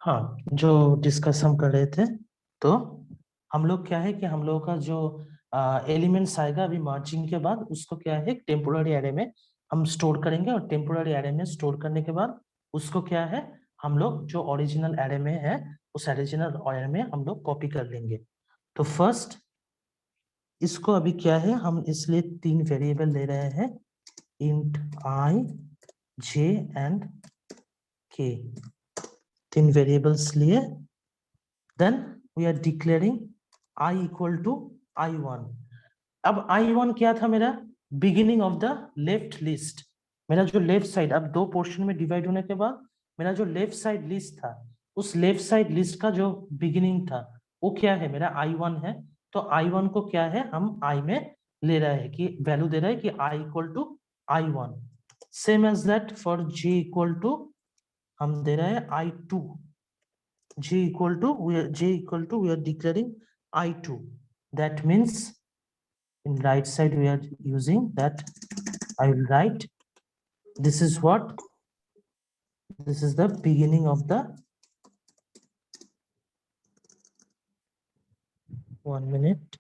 हाँ, जो डिस्कस हम कर रहे थे, तो हम लोग क्या है कि हम लोगों का जो एलिमेंट्स आएगा अभी मार्जिंग के बाद, उसको क्या है टेम्पोररी एरे में हम स्टोर करेंगे, और टेम्पोररी एरे में स्टोर करने के बाद उसको क्या है हम लोग जो ओरिजिनल एरे में है उस ओरिजिनल एरे में हम लोग कॉपी कर लेंगे। तो फर्स्ट इसको अभी क्या है हम इसलिए 3 वेरिएबल ले रहे हैं, इंट आई, जे एंड के, 3 वेरिएबल्स लिए। Then we are declaring i equal to i1। अब i1 क्या था मेरा, beginning of the left list. मेरा जो लेफ्ट साइड, अब 2 पोर्शन में डिवाइड होने के बाद मेरा जो लेफ्ट साइड लिस्ट था, उस लेफ्ट साइड लिस्ट का जो बिगिनिंग था वो क्या है मेरा i1 है। तो i1 को क्या है हम i में ले रहे हैं कि वैल्यू दे रहे हैं कि i equal to i1। Same as that for j equal to हम दे रहे हैं i2। j equal to we are declaring i2. That means in right side we are using that. I will write this is what, this is the beginning of the, 1 minute,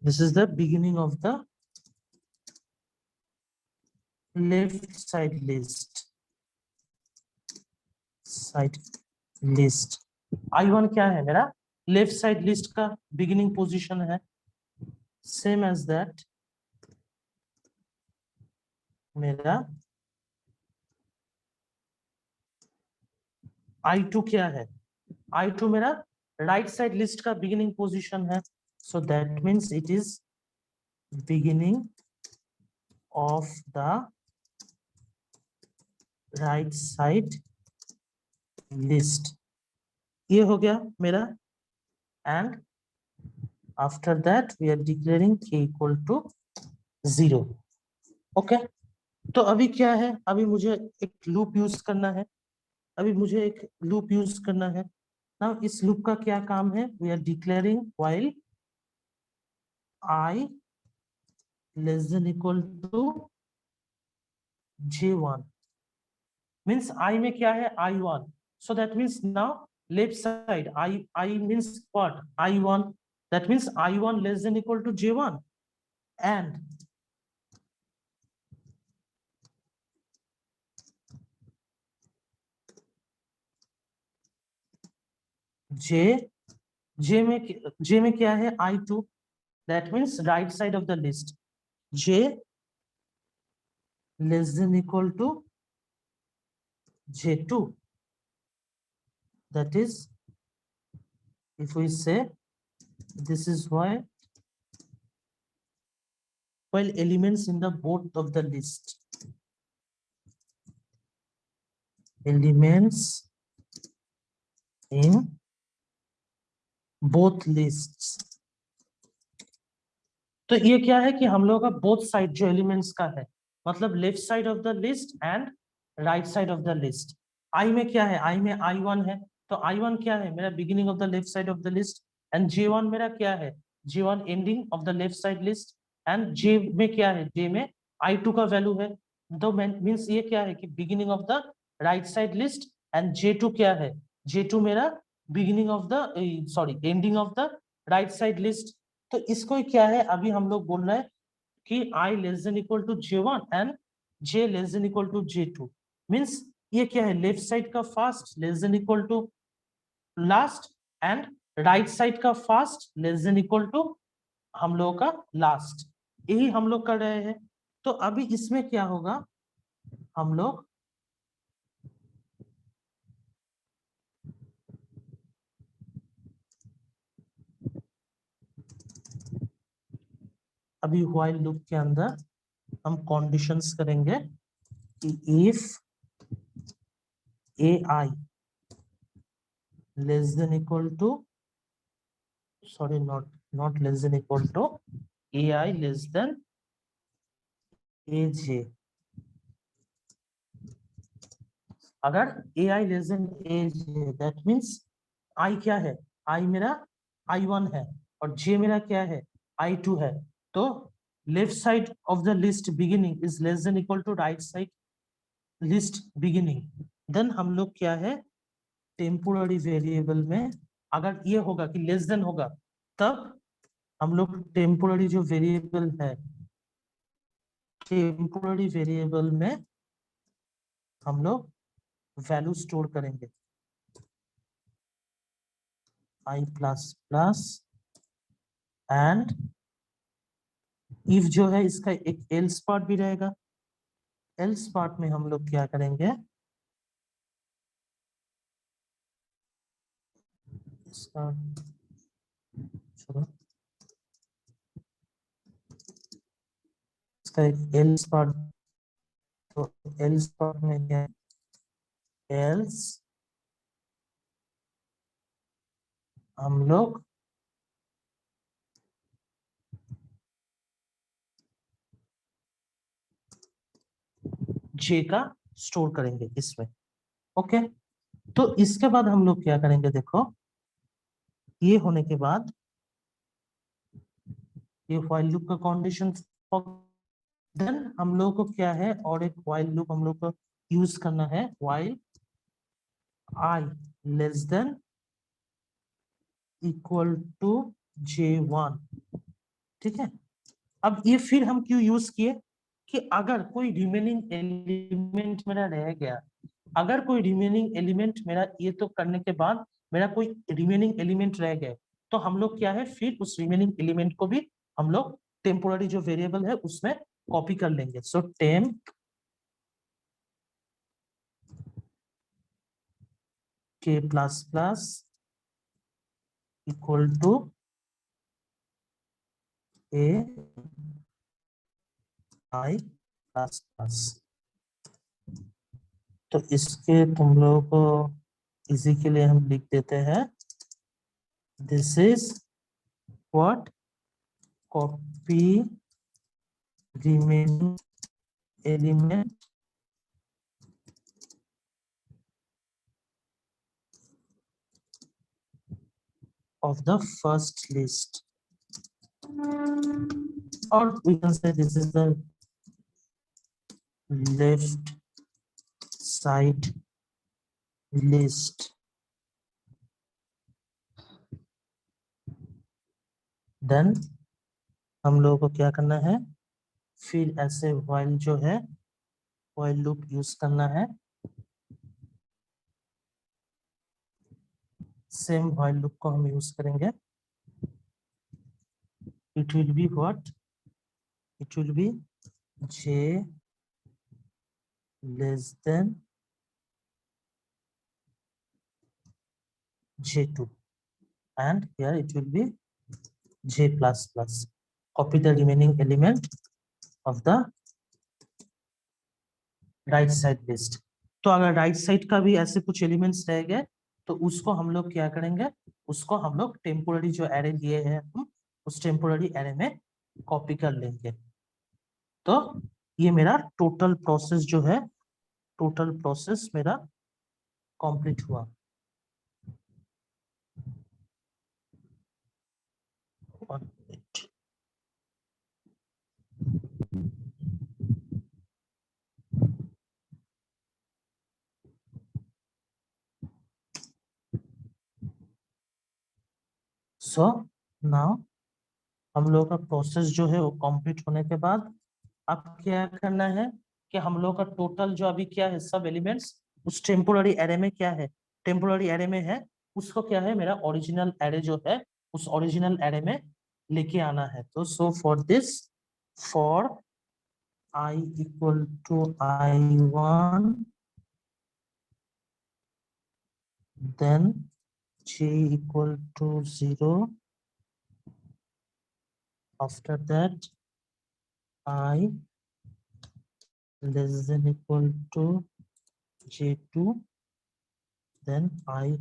this is the beginning of the left side list, i1 क्या है मेरा left side list का beginning position है। Same as that मेरा i2 क्या है, i2 मेरा right side list का बिगिनिंग पोजीशन है। So that means it is beginning of the right side list, ये हो गया मेरा। And after that we are declaring k equal to 0। Okay, तो अभी क्या है, अभी मुझे एक लूप यूज करना है, ना इस लूप का क्या काम है, we are declaring while i less than equal to j1 means I में क्या है I1, so that means now left side I means what, I1, that means I1 less than equal to J1, and J में क्या है I2, that means right side of the list, J less than equal to J2, that is if we say this is why while elements in the both of the list, elements in both lists, तो ये क्या है कि हम लोगों का both side जो elements का है, मतलब left side of the list and right side of the list. I में क्या है, आई में I1 है, तो I1 क्या है मेरा beginning of the left side of the list, and J1 मेरा क्या है, J1 ending of the left side list, and J में क्या है, J में I2 का वैल्यू है। तो मीन्स ये क्या है कि beginning of the right side list, and J2 क्या है, J2 मेरा beginning of the ending of the right side list. तो इसको क्या है अभी हम लोग बोल रहे हैं कि i less than equal to J1 and J less than equal to J2, means ये क्या है लेफ्ट साइड का first less than equal to last, and right side का first less than equal to हम लोगों का लास्ट। यही हम लोग कर रहे हैं। तो अभी इसमें क्या होगा, हम लोग अभी व्हाइल लूप के अंदर हम कंडीशंस करेंगे कि if ai less than equal to, sorry not less than equal to, ai less than aj। अगर ai less than aj, that means i क्या है, i मेरा i1 है और j मेरा क्या है, i2 है। तो left side of the list beginning is less than equal to right side list beginning. Then हम लोग क्या है, टेम्पोररी वेरिएबल में अगर ये होगा कि लेस देन होगा, तब हम लोग टेम्पोररी जो वेरिएबल है, टेम्पोररी वेरिएबल में हम लोग वैल्यू स्टोर करेंगे i plus plus and if जो है इसका एक एल्स पार्ट भी रहेगा। एल्स पार्ट में हम लोग क्या करेंगे, इसका चलो इसका एक एल्स पार्ट, तो एल्स पार्ट में क्या है, एल्स हम लोग जे का स्टोर करेंगे इसमें। ओके, तो इसके बाद हम लोग क्या करेंगे, देखो ये होने के बाद ये व्हाइल लूप का कंडीशन, देन हम लोग को क्या है, और एक व्हाइल लूप हम लोग को यूज करना है, while i less than equal to j1। ठीक है, अब ये फिर हम क्यों यूज किए कि अगर कोई रिमेनिंग एलिमेंट मेरा रह गया, अगर कोई रिमेनिंग एलिमेंट मेरा ये तो करने के बाद मेरा कोई रिमेनिंग एलिमेंट रह गए, तो हम लोग क्या है, फिर उस रिमेनिंग एलिमेंट को भी हम लोग टेम्पोररी जो वेरिएबल है उसमें कॉपी कर लेंगे। So temp k plus plus equal to a i plus plus. तो इसके तुम लोगों को इसी के लिए हम लिख देते हैं, this is what copy remaining element of the first list, or we can say this is the left side list। Then हम लोगों को क्या करना है, फिर ऐसे while जो है while लूप यूज करना है, सेम while लूप को हम यूज करेंगे। It will be what, it will be j less then j2 and here it will be j plus plus। Copy the remaining element of the right side list. तो अगर right side का भी ऐसे कुछ elements रह गए, तो उसको हम लोग क्या करेंगे, उसको हम लोग टेम्पोररी जो एरे दिए हैं हम उस टेम्पोररी एरे में कॉपी कर लेंगे। तो ये मेरा टोटल प्रोसेस जो है, टोटल प्रोसेस मेरा कंप्लीट हुआ। सो नाउ हम लोग का प्रोसेस जो है वो कंप्लीट होने के बाद अब क्या करना है कि हम लोग का टोटल जो अभी क्या है, सब एलिमेंट्स उस टेम्पोररी एरे में क्या है, टेम्पोररी एरे में है, उसको क्या है, मेरा ओरिजिनल एरे जो है उस ओरिजिनल एरे में लेके आना है। तो so for this for I equal to I1, then j equal to 0. After that, I less than equal to j2, then I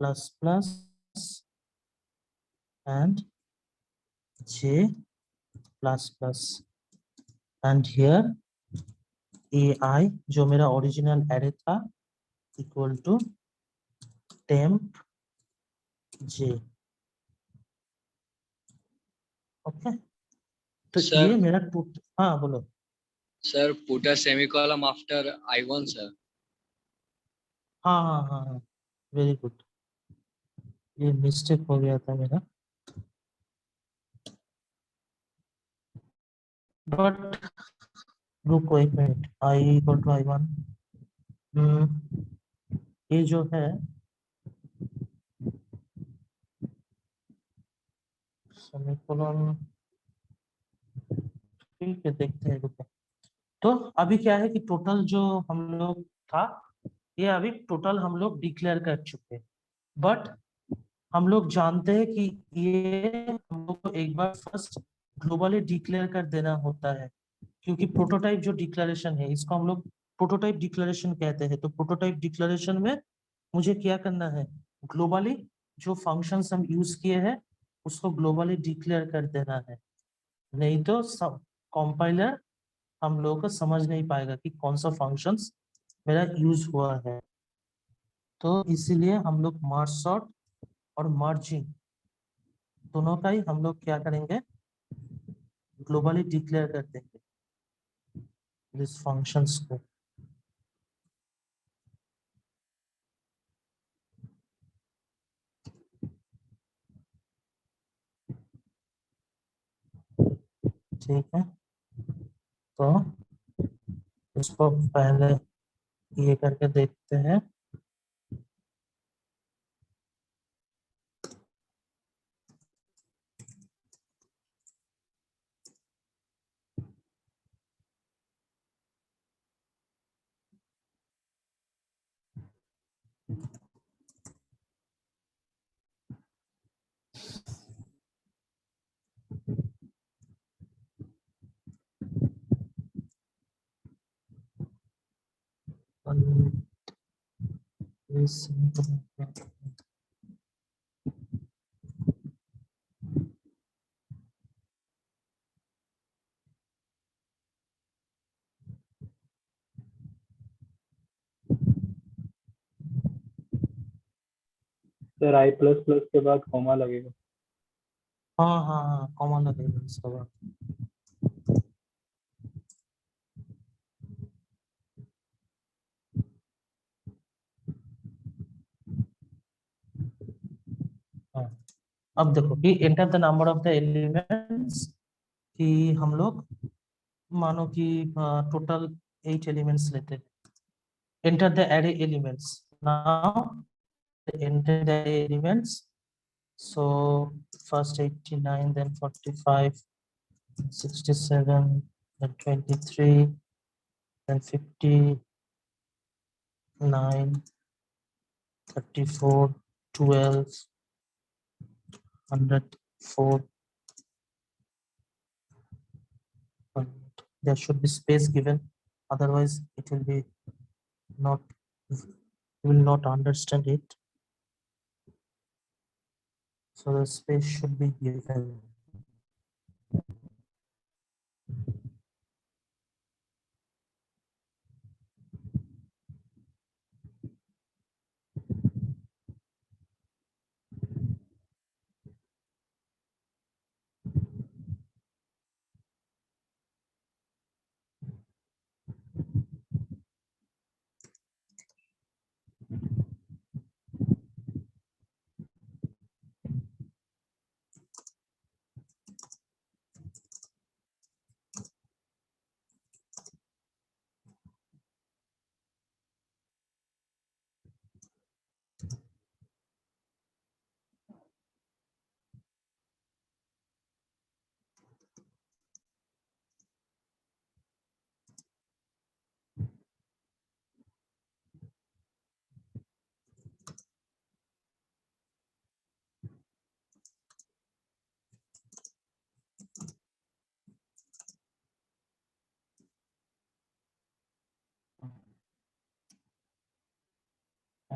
plus plus and j plus plus. And here AI जो मेरा original array था equal to temp j. Okay, तो Sir, ये मेरा हाँ बोलो. sir, put a semicolon after I1, sir. हाँ हाँ हाँ हाँ, वेरी गुड. ये मिस्टेक हो गया था मेरा. बट रुको एक minute. I equal to I1, ये जो है सेमीकोलन, ठीक है देखते हैं रुको. तो अभी क्या है कि टोटल जो हम लोग था, ये अभी टोटल हम लोग डिक्लेयर कर चुके हैं. बट हम लोग जानते हैं कि ये हम लोग को एक बार फर्स्ट ग्लोबली डिक्लेयर कर देना होता है, क्योंकि प्रोटोटाइप जो डिक्लेरेशन है इसको हम लोग प्रोटोटाइप डिक्लेरेशन कहते हैं. तो प्रोटोटाइप डिक्लेरेशन में मुझे क्या करना है, ग्लोबली जो फंक्शंस हम यूज किए हैं उसको ग्लोबली डिक्लेयर कर देना है. नहीं तो सब कंपाइलर हम लोगों को समझ नहीं पाएगा कि कौन सा फंक्शंस मेरा यूज हुआ है. तो इसीलिए हम लोग मर्ज सॉर्ट और मर्जिंग दोनों का ही हम लोग क्या करेंगे, ग्लोबली डिक्लेयर कर देंगे इस फंक्शंस को. ठीक है, तो इसको पहले ये करके देखते हैं. सर आई प्लस प्लस के बाद कॉमा लगेगा. हाँ हाँ हाँ, कॉमन लगेगा इसका बाद. हाँ, अब देखो कि enter the number of the elements, कि हम लोग मानो कि टोटल 8 एलिमेंट्स लेते हैं. Enter the array elements. Now enter the elements. So first 89, then 45, 67, then 23, then 59, 34, 12, 104. There should be space given, otherwise it will be not, you will not understand it. So the space should be given.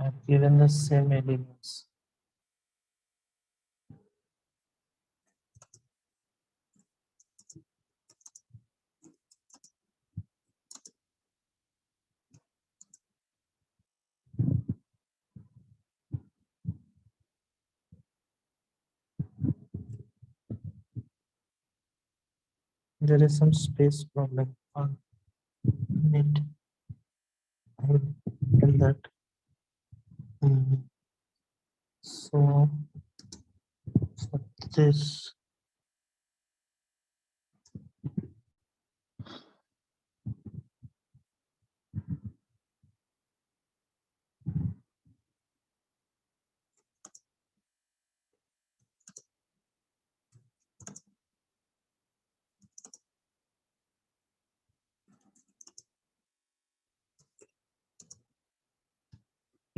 I've given the same elements. There is some space problem on it. I will tell that. So for this,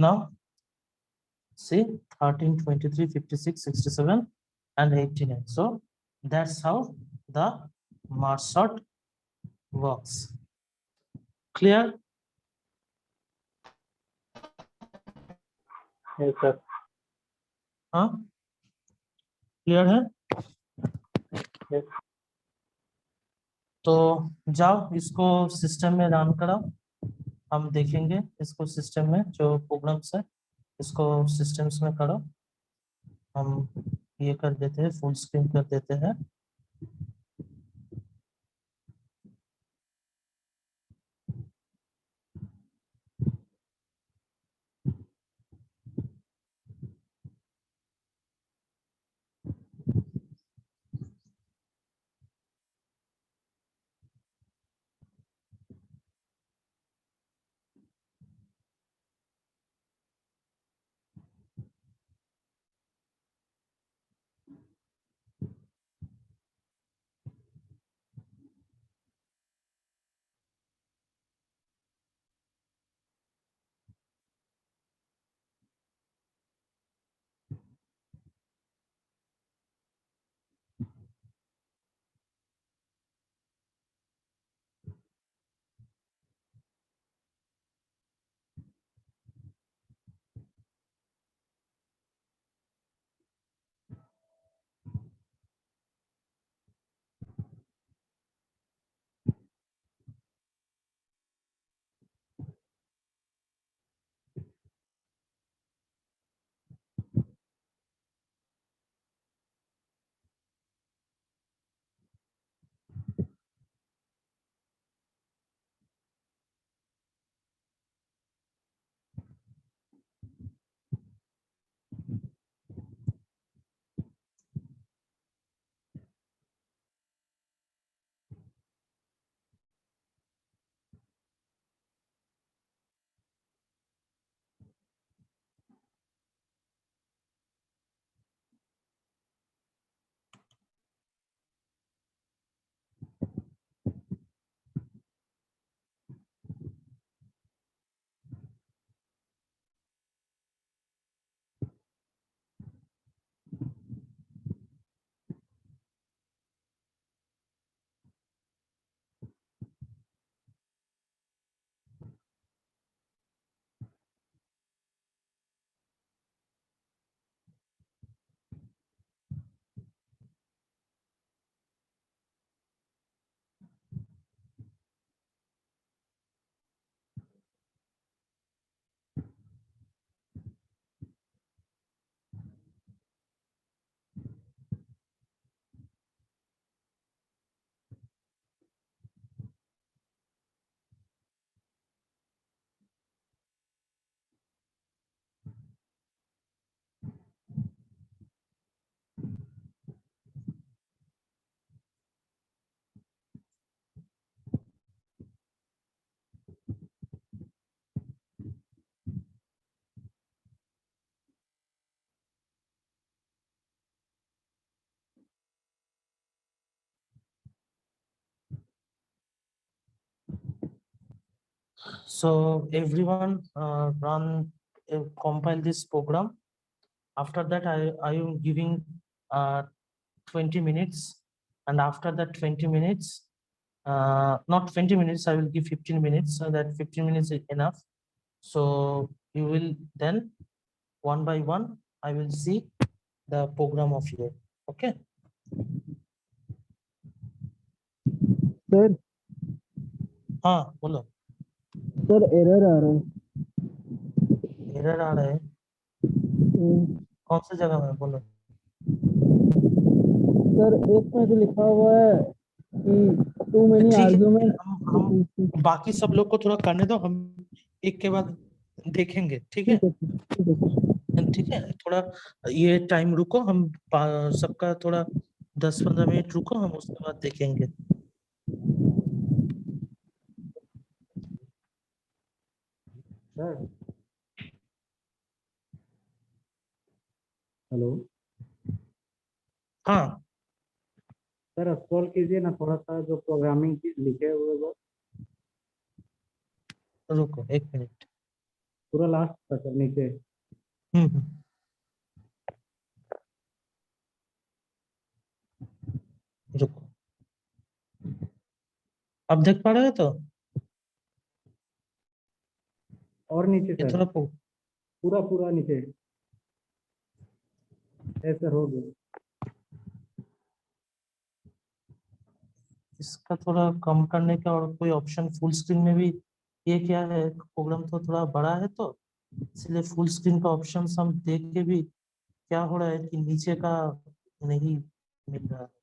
now see 13, 23, 56, 67, and 89. So that's how the mark sort works. Clear? Yes, sir. हाँ clear है? Yes. तो जाओ इसको system में run कराओ, हम देखेंगे इसको सिस्टम में जो प्रोग्राम्स है इसको सिस्टम्स में करो। हम ये कर देते हैं, फुल स्क्रीन कर देते हैं। So everyone run compile this program. After that, I am giving 20 minutes, and after that 20 minutes, not 20 minutes, I will give 15 minutes, so that 15 minutes is enough. So you will then one by one I will see the program of your. Okay. Sir हाँ बोलो। Sir error आ रहा है। Error आ रहा है कौन सी जगह में बोलो। सर एक में तो लिखा हुआ है कि टू मेनी ठीक है आर्गुमेंट। हम बाकी सब लोग को थोड़ा करने दो, हम एक के बाद देखेंगे। ठीक है ठीक है ठीक है सर। ठीक है, थोड़ा ये टाइम रुको, हम सबका थोड़ा 10-15 मिनट रुको, हम उसके बाद देखेंगे। सर हेलो हाँ सर स्क्रॉल कीजिए ना थोड़ा सा, जो प्रोग्रामिंग लिखे हुए वो रुको 1 मिनट। पूरा लास्ट तक नीचे। हम्म। रुको, अब देख पा रहे हो तो और नीचे ये सर, थोड़ा पूरा पूरा नीचे ऐसे हो गया। इसका थोड़ा कम करने का और कोई ऑप्शन फुल स्क्रीन में भी, ये क्या है प्रोग्राम तो थोड़ा बड़ा है तो इसलिए फुल स्क्रीन का ऑप्शन हम देख के भी क्या हो रहा है कि नीचे का नहीं मिल रहा है।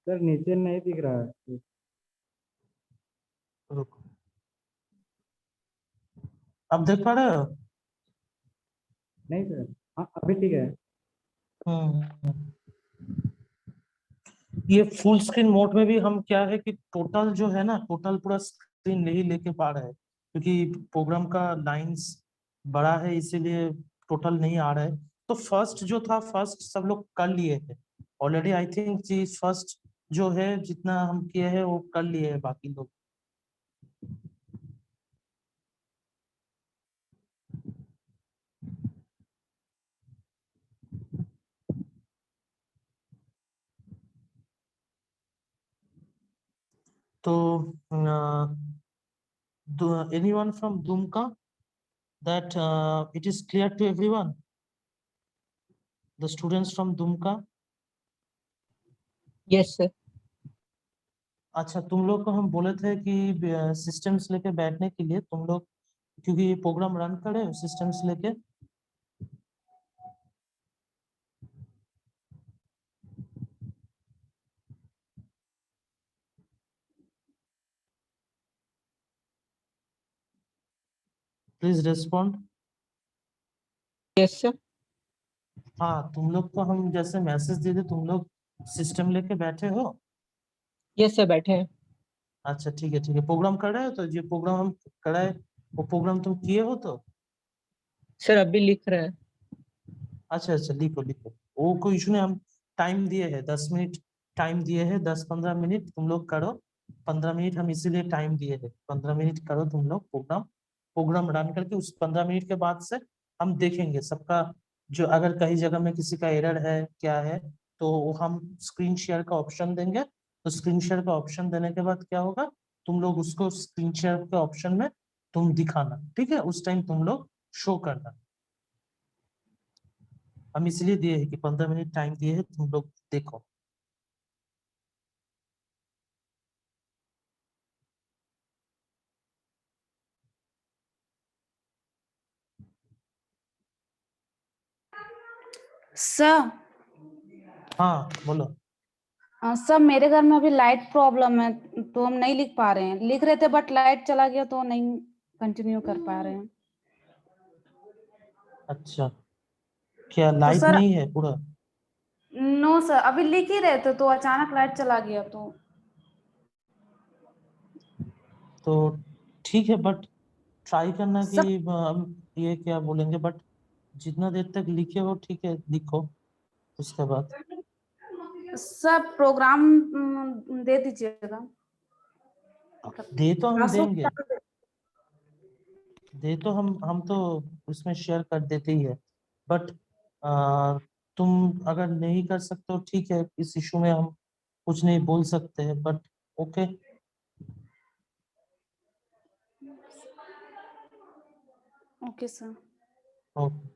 सर नीचे नहीं दिख रहा है। रुको, अब देख पा रहे हो। नहीं सर, हाँ अभी ठीक है। हम्म। ये फुल स्क्रीन मोड में भी हम क्या है कि टोटल जो है ना, टोटल पूरा स्क्रीन नहीं लेके पा रहे हैं क्योंकि प्रोग्राम का लाइंस बड़ा है इसीलिए टोटल नहीं आ रहा है। तो फर्स्ट जो था फर्स्ट सब लोग कर लिए थे ऑलरेडी, आई थिंक चीज फर्स्ट जो है जितना हम किए हैं वो कर लिए हैं बाकी लोग। तो anyone from Dumka that it is clear to everyone, the students from Dumka। Yes sir. अच्छा तुम लोग को हम बोले थे कि सिस्टम्स लेके बैठने के लिए तुम लोग, क्योंकि ये प्रोग्राम रन करे सिस्टम्स लेके। Please respond. Yes sir. हाँ तुम लोग को हम जैसे मैसेज दे दे तुम लोग सिस्टम लेके बैठे हो। यस सर बैठे हैं। अच्छा ठीक है प्रोग्राम कर रहे हो तो ये प्रोग्राम हम कराए वो प्रोग्राम तुम किए हो तो। सर अभी लिख रहे हैं। अच्छा लिखो लिखो, वो कोई इशू नहीं, हम टाइम दिए है 10 मिनट, टाइम दिए है 10-15 मिनट तुम लोग करो। 15 मिनट हम इसीलिए टाइम दिए है, 15 मिनट करो तुम लोग प्रोग्राम। प्रोग्राम रन करके उस 15 मिनट के बाद से हम देखेंगे सबका, जो अगर कहीं जगह में किसी का एरर है क्या है तो वो हम स्क्रीन शेयर का ऑप्शन देंगे। तो स्क्रीन शेयर का ऑप्शन देने के बाद क्या होगा, तुम लोग उसको स्क्रीन शेयर के ऑप्शन में तुम दिखाना, ठीक है उस टाइम तुम लोग शो करना। हम इसलिए दिए हैं कि 15 मिनट टाइम दिए हैं तुम लोग देखो। सर हाँ बोलो। सर मेरे घर में अभी लाइट प्रॉब्लम है तो हम नहीं लिख पा रहे हैं, लिख रहे थे बट लाइट चला गया तो नहीं कंटिन्यू कर पा रहे हैं। अच्छा क्या तो लाइट सर नहीं है पूरा। नो सर, अभी लिख ही रहे थे तो अचानक लाइट चला गया तो ठीक है बट ट्राई करना कि सब हम ये क्या बोलेंगे, बट जितना देर तक लिखे हो ठीक है लिखो उसके बाद। सब प्रोग्राम दे दीजिएगा। दे तो हम क्लासरूम देंगे। दे तो हम तो उसमें शेयर कर देते ही है, बट तुम अगर नहीं कर सकते हो ठीक है, इस इशू में हम कुछ नहीं बोल सकते हैं, but okay. Okay sir. Okay.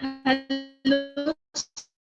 Hello, sir.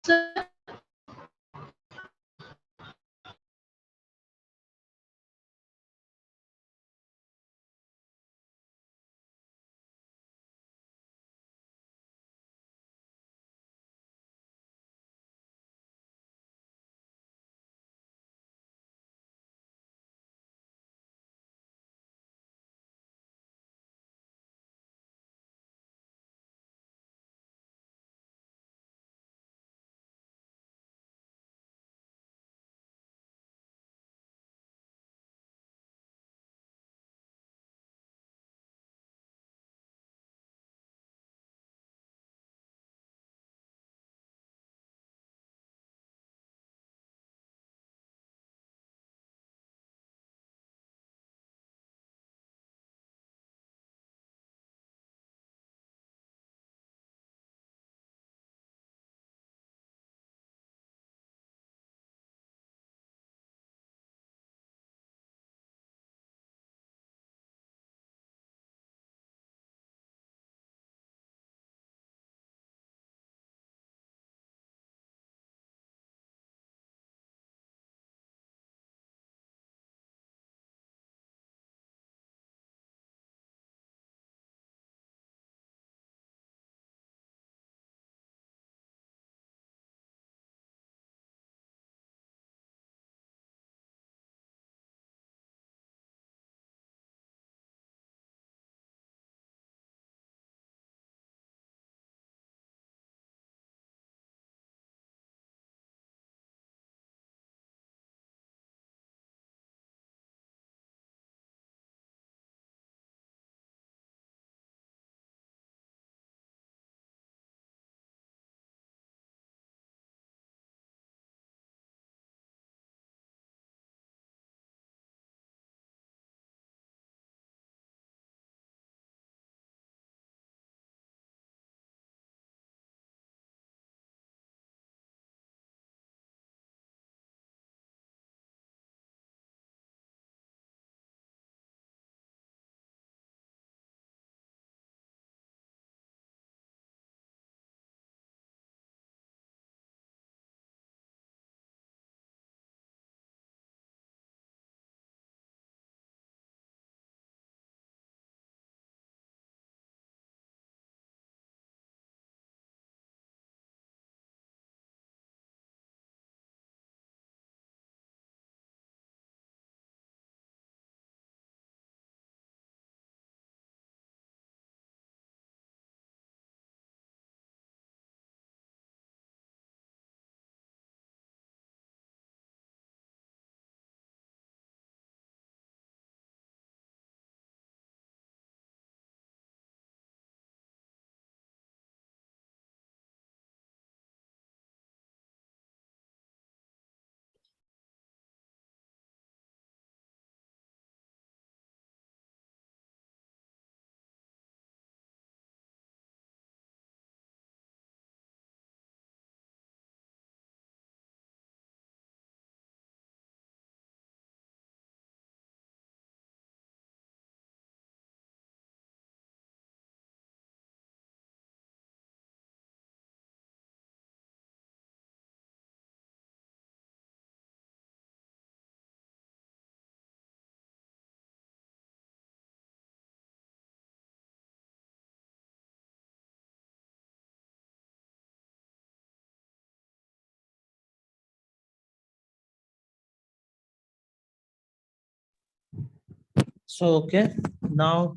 So, okay, now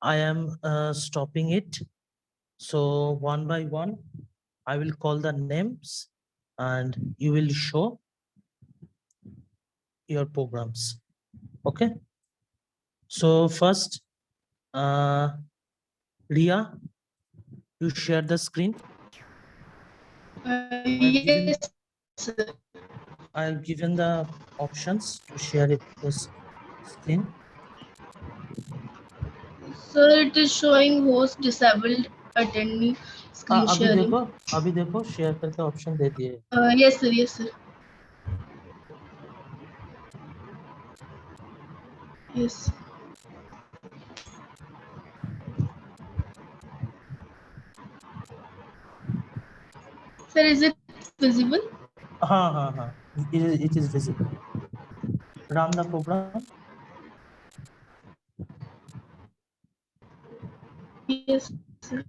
I am stopping it. So one by one, I will call the names and you will show your programs. Okay. So first, Ria, you share the screen. given- Yes, sir. I've given the options to share it this screen. Sir, it is showing host disabled attendee screen sharing. अभी देखो share करके option दे दिए. Yes, sir. Yes, sir. Yes. Sir, is it visible? हाँ हाँ हाँ, it is visible. Ram the program. Yes, sir.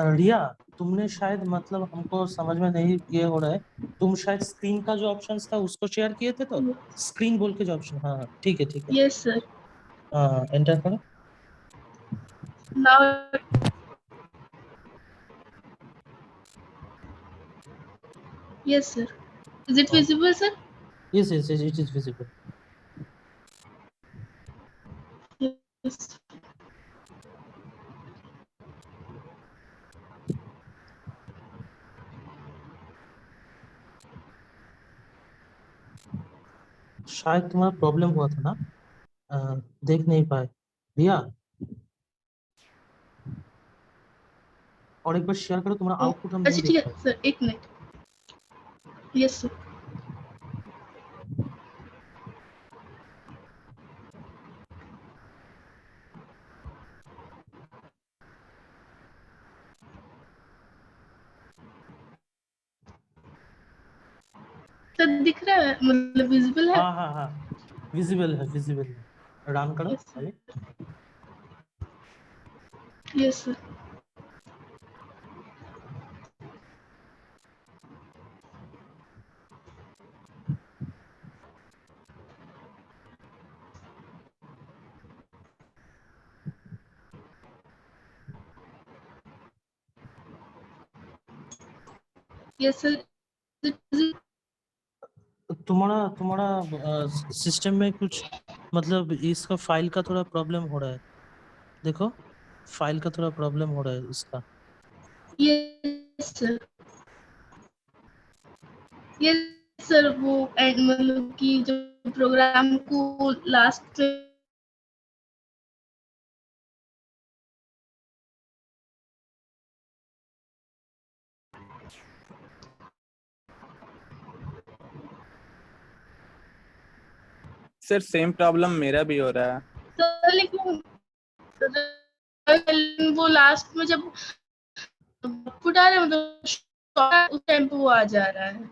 रिया, तुमने शायद मतलब हमको समझ में नहीं ये हो रहा है, तुम शायद स्क्रीन का जो ऑप्शन था उसको शेयर किए थे, तो स्क्रीन बोल के जो ऑप्शन, हाँ हाँ, ठीक है ठीक है, Yes, sir. हाँ एंटर करो। Now, yes, sir. Is it visible, sir? Yes, it is visible. Yes. शायद तुम्हारा प्रॉब्लम हुआ था ना, देख नहीं पाए। रिया, और एक बार शेयर करो, तुम्हारा आउटपुट हम नहीं अच्छा देख ठीक है पाए। सर, एक मिनट। Yes sir. सर दिख रहा है, मतलब विजिबल है? हाँ हाँ हाँ, विजिबल है, विजिबल है, रन करो Yes, sir. अभी। Yes sir. Yes sir. तुम्हारा तुम्हारा सिस्टम में कुछ मतलब इसका फाइल का थोड़ा प्रॉब्लम हो रहा है, देखो फाइल का थोड़ा प्रॉब्लम हो रहा है इसका। Yes sir. यस सर, वो मतलब कि जो प्रोग्राम को लास्ट में सर सेम प्रॉब्लम मेरा भी हो रहा है। सर, लेकिन वो लास्ट में जब आउटपुट आ रहा है मतलब उस टाइम पे वो आ जा रहा है।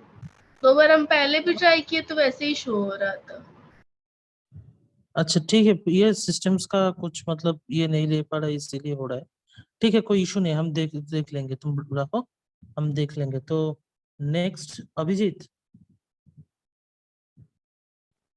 दो बार हम पहले भी ट्राई किए तो वैसे ही शो हो रहा था। अच्छा ठीक है, ये सिस्टम्स का कुछ मतलब ये नहीं ले पा रहा है, इसीलिए हो रहा है। ठीक है, कोई इशू नहीं, हम देख लेंगे, तुम रखो, हम देख लेंगे। तो नेक्स्ट अभिजीत,